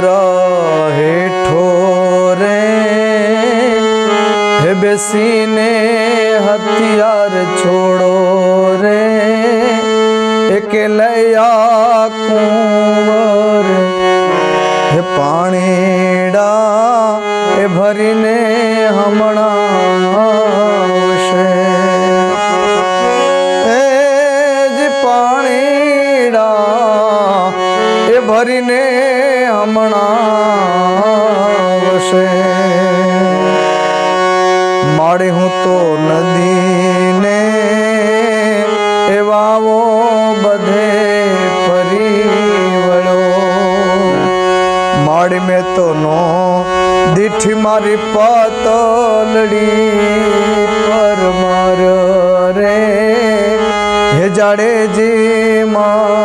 हेठो रे हे बेसीने हथियार छोड़ो रे अकेलया कुंवर हे पाणीड़ा हे भरीने हमणा आवशे जी पाणीड़ा हे भरीने हमणा आवशे माड़ी हूँ तो नदी ने एवावो बधे फरी वळो माड़ी में तो नो दीठी मारी पातलड़ी पर मार रे हे जाड़े जी मार